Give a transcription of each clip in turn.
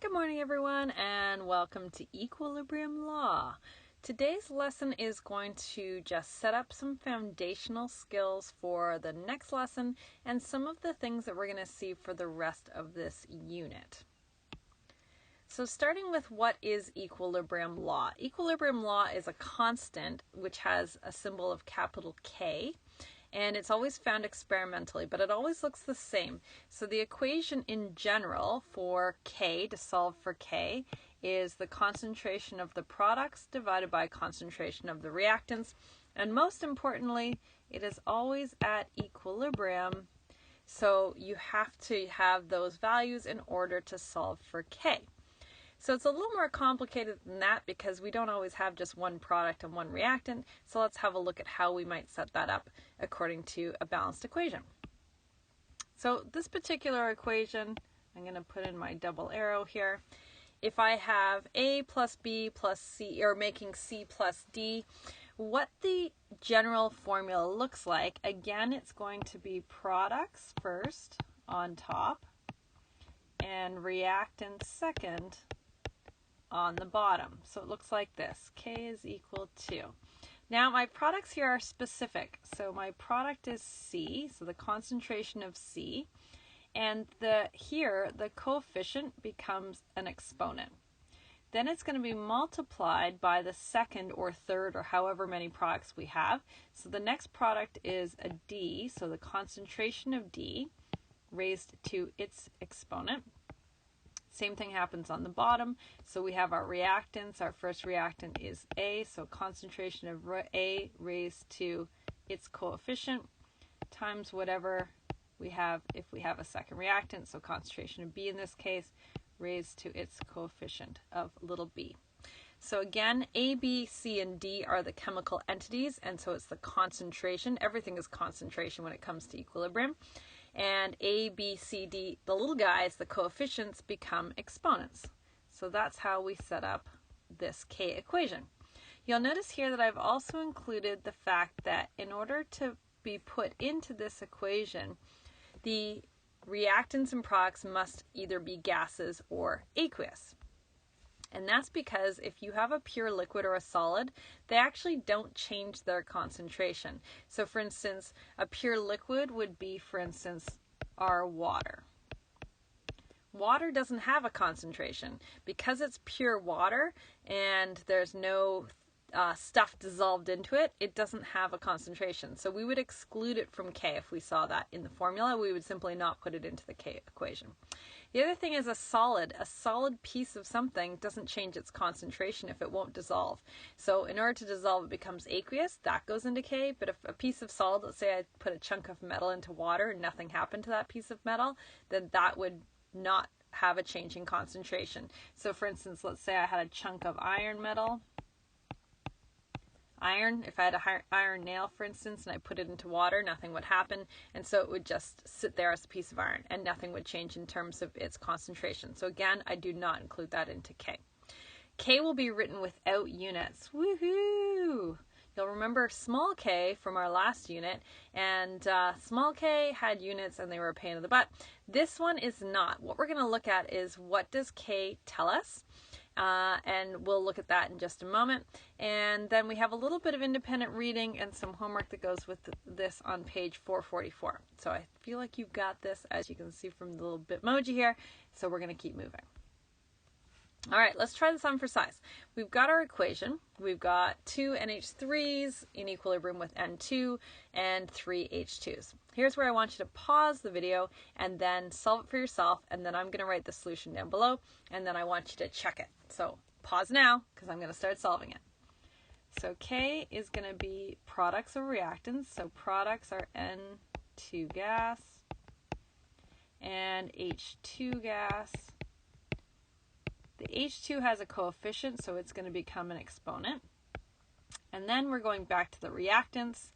Good morning, everyone, and welcome to Equilibrium Law. Today's lesson is going to just set up some foundational skills for the next lesson and some of the things that we're going to see for the rest of this unit. So starting with what is equilibrium law? Equilibrium law is a constant which has a symbol of capital K. And it's always found experimentally, but it always looks the same. So the equation in general for K, to solve for K, is the concentration of the products divided by concentration of the reactants. And most importantly, it is always at equilibrium. So you have to have those values in order to solve for K. So it's a little more complicated than that because we don't always have just one product and one reactant. So let's have a look at how we might set that up according to a balanced equation. So this particular equation, I'm going to put in my double arrow here. If I have A plus B plus C, or making C plus D, what the general formula looks like, again, it's going to be products first on top and reactants second on the bottom. So it looks like this. K is equal to. Now my products here are specific. So my product is C, so the concentration of C, and here the coefficient becomes an exponent. Then it's going to be multiplied by the second or third or however many products we have. So the next product is a D, so the concentration of D raised to its exponent. Same thing happens on the bottom. So we have our reactants. Our first reactant is A, so concentration of A raised to its coefficient times whatever we have if we have a second reactant, so concentration of B in this case, raised to its coefficient of little b. So again, A, B, C, and D are the chemical entities, and so it's the concentration. Everything is concentration when it comes to equilibrium. And A, B, C, D, the little guys, the coefficients, become exponents. So that's how we set up this K equation. You'll notice here that I've also included the fact that in order to be put into this equation, the reactants and products must either be gases or aqueous. And that's because if you have a pure liquid or a solid, they actually don't change their concentration. So for instance, a pure liquid would be, for instance, our water. Water doesn't have a concentration. Because it's pure water and there's no stuff dissolved into it, it doesn't have a concentration. So we would exclude it from K if we saw that in the formula. We would simply not put it into the K equation. The other thing is a solid piece of something doesn't change its concentration if it won't dissolve. So in order to dissolve, it becomes aqueous. That goes into K. But if a piece of solid, let's say I put a chunk of metal into water and nothing happened to that piece of metal, then that would not have a change in concentration. So for instance, let's say I had a chunk of iron metal. Iron, if I had a iron nail, for instance, and I put it into water, nothing would happen, and so it would just sit there as a piece of iron, and nothing would change in terms of its concentration. So again, I do not include that into K. K will be written without units. Woohoo! You'll remember small k from our last unit, and small k had units and they were a pain in the butt. This one is not. What we're going to look at is what does K tell us? And we'll look at that in just a moment. And then we have a little bit of independent reading and some homework that goes with this on page 444. So I feel like you've got this, as you can see from the little Bitmoji here. So we're going to keep moving. All right, let's try this on for size. We've got our equation. We've got 2 NH3s in equilibrium with N2 and 3 H2s. Here's where I want you to pause the video and then solve it for yourself, and then I'm going to write the solution down below, and then I want you to check it. So pause now, because I'm going to start solving it. So K is going to be products of reactants. So products are N2 gas and H2 gas. The H2 has a coefficient, so it's going to become an exponent. And then we're going back to the reactants,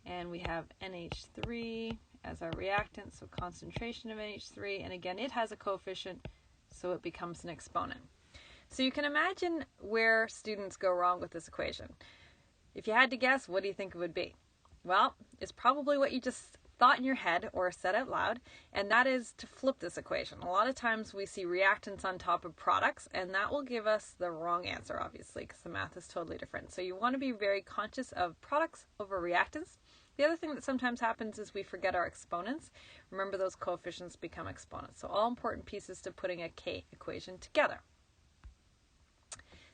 and we have NH3 as our reactant, so concentration of NH3, and again, it has a coefficient, so it becomes an exponent. So you can imagine where students go wrong with this equation. If you had to guess, what do you think it would be? Well, it's probably what you just thought in your head or said out loud, and that is to flip this equation. A lot of times we see reactants on top of products, and that will give us the wrong answer, obviously, because the math is totally different. So you want to be very conscious of products over reactants. The other thing that sometimes happens is we forget our exponents. Remember, those coefficients become exponents. So all important pieces to putting a K equation together.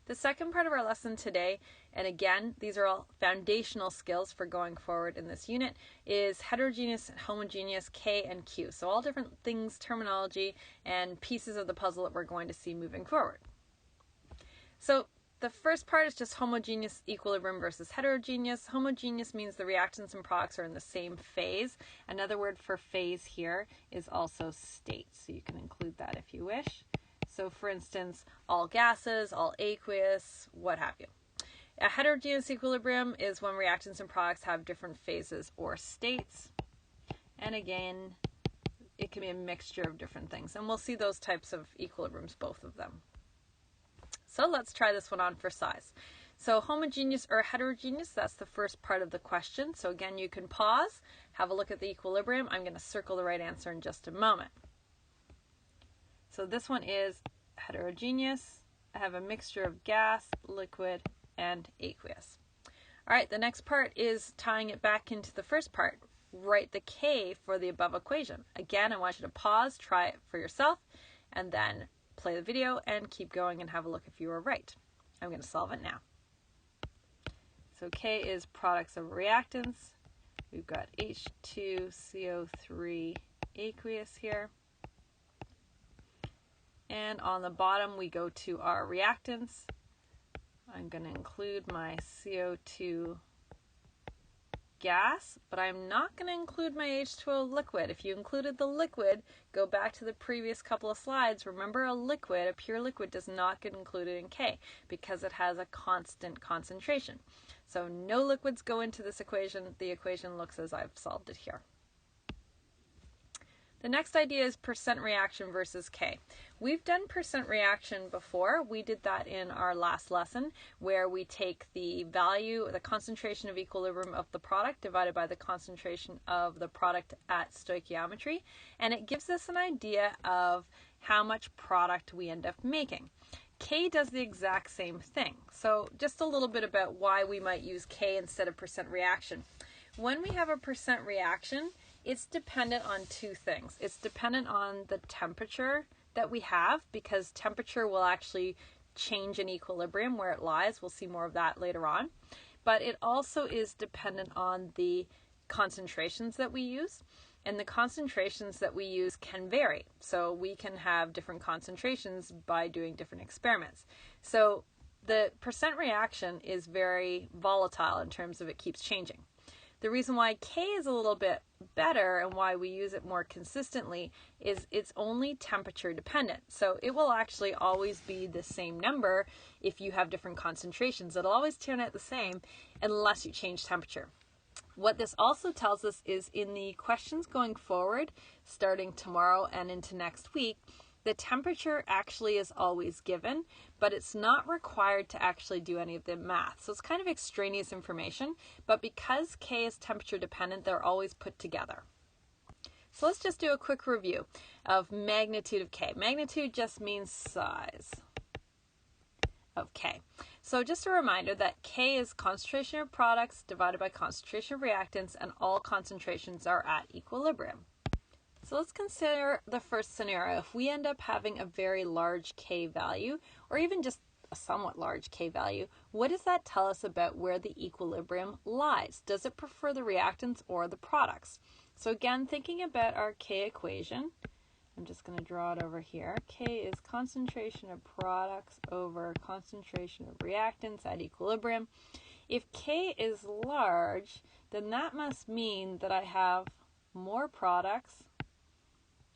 The second part of our lesson today, and again, these are all foundational skills for going forward in this unit, is heterogeneous, homogeneous, K and Q. So all different things, terminology, and pieces of the puzzle that we're going to see moving forward. So the first part is just homogeneous equilibrium versus heterogeneous. Homogeneous means the reactants and products are in the same phase. Another word for phase here is also state. So you can include that if you wish. So for instance, all gases, all aqueous, what have you. A heterogeneous equilibrium is when reactants and products have different phases or states. And again, it can be a mixture of different things. And we'll see those types of equilibriums, both of them. So let's try this one on for size. So homogeneous or heterogeneous, that's the first part of the question. So again, you can pause, have a look at the equilibrium. I'm going to circle the right answer in just a moment. So this one is heterogeneous. I have a mixture of gas, liquid, and aqueous. All right, the next part is tying it back into the first part. Write the K for the above equation. Again, I want you to pause, try it for yourself, and then play the video and keep going and have a look if you were right. I'm going to solve it now. So K is products of reactants. We've got H2CO3 aqueous here. And on the bottom, we go to our reactants. I'm going to include my CO2 gas, but I'm not going to include my H2O liquid. If you included the liquid, go back to the previous couple of slides. Remember, a liquid, a pure liquid, does not get included in K because it has a constant concentration. So no liquids go into this equation. The equation looks as I've solved it here. The next idea is percent reaction versus K. We've done percent reaction before. We did that in our last lesson where we take the value, the concentration of equilibrium of the product divided by the concentration of the product at stoichiometry, and it gives us an idea of how much product we end up making. K does the exact same thing. So just a little bit about why we might use K instead of percent reaction. When we have a percent reaction, it's dependent on two things. It's dependent on the temperature that we have, because temperature will actually change in equilibrium where it lies. We'll see more of that later on. But it also is dependent on the concentrations that we use. And the concentrations that we use can vary. So we can have different concentrations by doing different experiments. So the percent reaction is very volatile in terms of it keeps changing. The reason why K is a little bit better and why we use it more consistently is it's only temperature dependent. So it will actually always be the same number if you have different concentrations. It'll always turn out the same unless you change temperature. What this also tells us is in the questions going forward, starting tomorrow and into next week, the temperature actually is always given, but it's not required to actually do any of the math. So it's kind of extraneous information, but because K is temperature dependent, they're always put together. So let's just do a quick review of magnitude of K. Magnitude just means size of K. So just a reminder that K is concentration of products divided by concentration of reactants, and all concentrations are at equilibrium. So let's consider the first scenario. If we end up having a very large K value, or even just a somewhat large K value, what does that tell us about where the equilibrium lies? Does it prefer the reactants or the products? So again, thinking about our K equation, I'm just going to draw it over here. K is concentration of products over concentration of reactants at equilibrium. If K is large, then that must mean that I have more products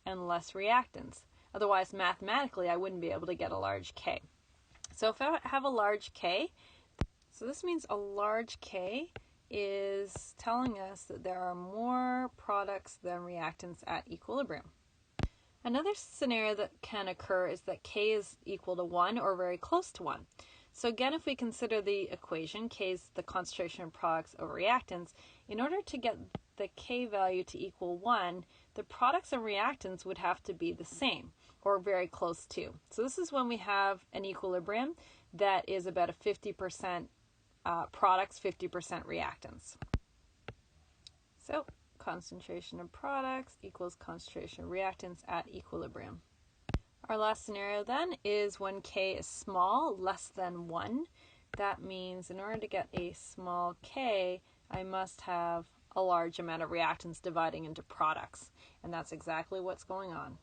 and less reactants. Otherwise, mathematically, I wouldn't be able to get a large K. So if I have a large K, so this means a large K is telling us that there are more products than reactants at equilibrium. Another scenario that can occur is that K is equal to 1 or very close to 1. So again, if we consider the equation, K is the concentration of products over reactants, in order to get the K value to equal 1, the products and reactants would have to be the same or very close to. So this is when we have an equilibrium that is about a 50% products, 50% reactants. So concentration of products equals concentration of reactants at equilibrium. Our last scenario then is when K is small, less than 1. That means in order to get a small K, I must have a large amount of reactants dividing into products. And that's exactly what's going on.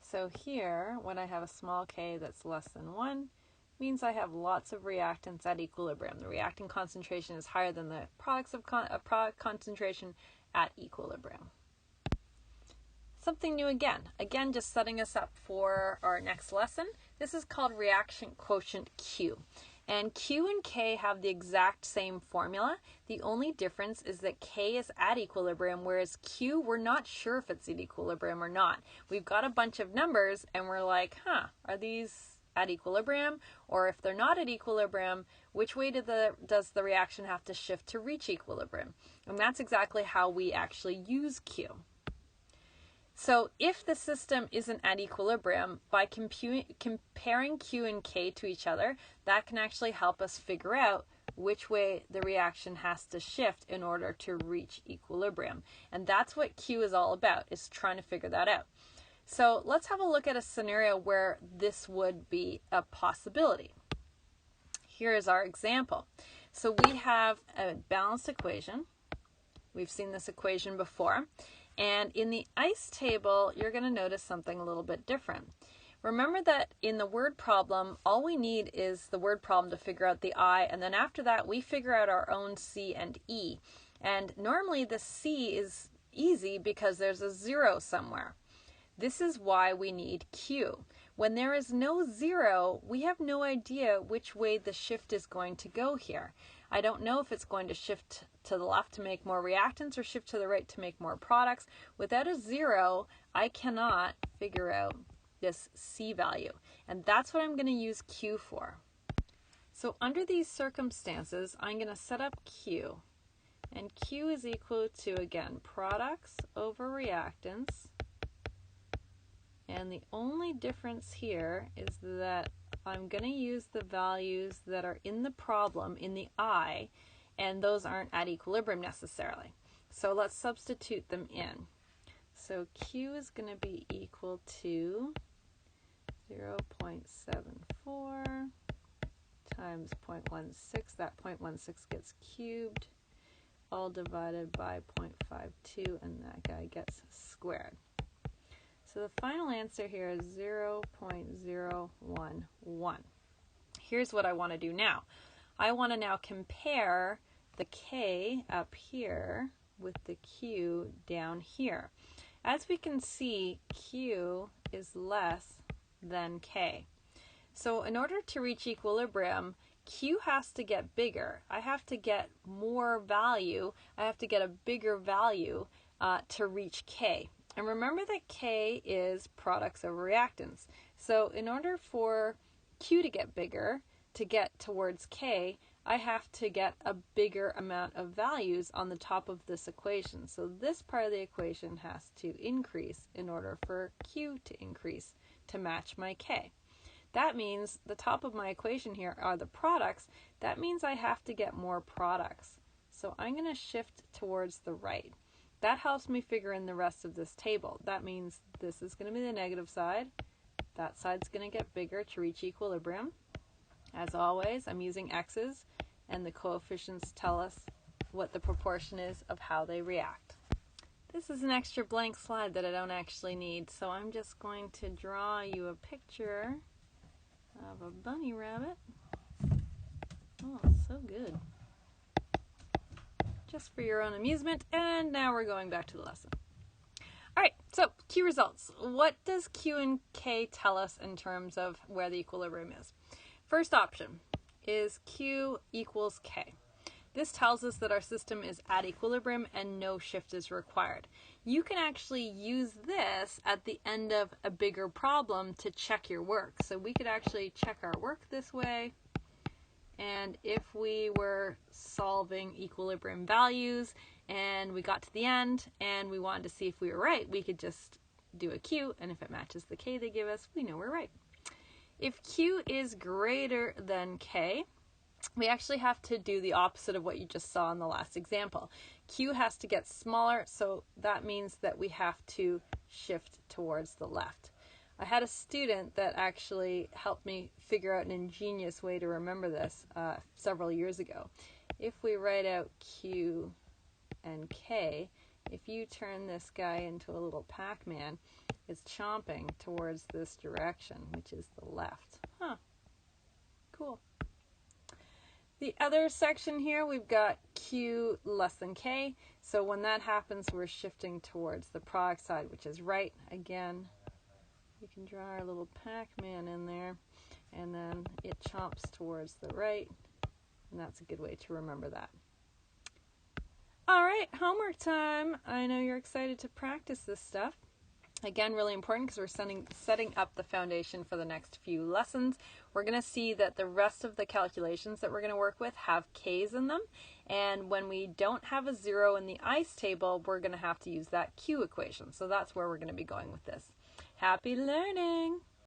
So here, when I have a small K that's less than 1, means I have lots of reactants at equilibrium. The reactant concentration is higher than the product concentration at equilibrium. Something new again. Again, just setting us up for our next lesson. This is called reaction quotient Q. And Q and K have the exact same formula. The only difference is that K is at equilibrium, whereas Q, we're not sure if it's at equilibrium or not. We've got a bunch of numbers and we're like, are these at equilibrium? Or if they're not at equilibrium, which way does the reaction have to shift to reach equilibrium? And that's exactly how we actually use Q. So if the system isn't at equilibrium, by comparing Q and K to each other, that can actually help us figure out which way the reaction has to shift in order to reach equilibrium. And that's what Q is all about, is trying to figure that out. So let's have a look at a scenario where this would be a possibility. Here is our example. So we have a balanced equation. We've seen this equation before. And in the ICE table, you're going to notice something a little bit different. Remember that in the word problem, all we need is the word problem to figure out the I, and then after that, we figure out our own C and E. And normally the C is easy because there's a 0 somewhere. This is why we need Q. When there is no 0, we have no idea which way the shift is going to go here. I don't know if it's going to shift to the left to make more reactants or shift to the right to make more products. Without a 0, I cannot figure out this C value. And that's what I'm going to use Q for. So under these circumstances, I'm going to set up Q. And Q is equal to, again, products over reactants. And the only difference here is that I'm going to use the values that are in the problem, in the I, and those aren't at equilibrium necessarily. So let's substitute them in. So Q is going to be equal to 0.74 times 0.16. That 0.16 gets cubed, all divided by 0.52, and that guy gets squared. So the final answer here is 0.011. Here's what I want to do now. I want to now compare the K up here with the Q down here. As we can see, Q is less than K. So in order to reach equilibrium, Q has to get bigger. I have to get more value. I have to get a bigger value to reach K. And remember that K is products over reactants. So in order for Q to get bigger, to get towards K, I have to get a bigger amount of values on the top of this equation. So this part of the equation has to increase in order for Q to increase to match my K. That means the top of my equation here are the products. That means I have to get more products. So I'm going to shift towards the right. That helps me figure in the rest of this table. That means this is going to be the negative side. That side's going to get bigger to reach equilibrium. As always, I'm using x's, and the coefficients tell us what the proportion is of how they react. This is an extra blank slide that I don't actually need, so I'm just going to draw you a picture of a bunny rabbit. Oh, so good. Just for your own amusement, and now we're going back to the lesson. All right, so Q results. What does Q and K tell us in terms of where the equilibrium is? First option is Q equals K. This tells us that our system is at equilibrium and no shift is required. You can actually use this at the end of a bigger problem to check your work. So we could actually check our work this way. And if we were solving equilibrium values and we got to the end and we wanted to see if we were right, we could just do a Q, and if it matches the K they give us, we know we're right. If Q is greater than K, we actually have to do the opposite of what you just saw in the last example. Q has to get smaller, so that means that we have to shift towards the left. I had a student that actually helped me figure out an ingenious way to remember this several years ago. If we write out Q and K, if you turn this guy into a little Pac-Man, it's chomping towards this direction, which is the left. Huh. Cool. The other section here, we've got Q less than K. So when that happens, we're shifting towards the product side, which is right. Again, we can draw our little Pac-Man in there, and then it chomps towards the right, and that's a good way to remember that. All right, homework time. I know you're excited to practice this stuff. Again, really important because we're setting up the foundation for the next few lessons. We're going to see that the rest of the calculations that we're going to work with have K's in them. And when we don't have a 0 in the ICE table, we're going to have to use that Q equation. So that's where we're going to be going with this. Happy learning!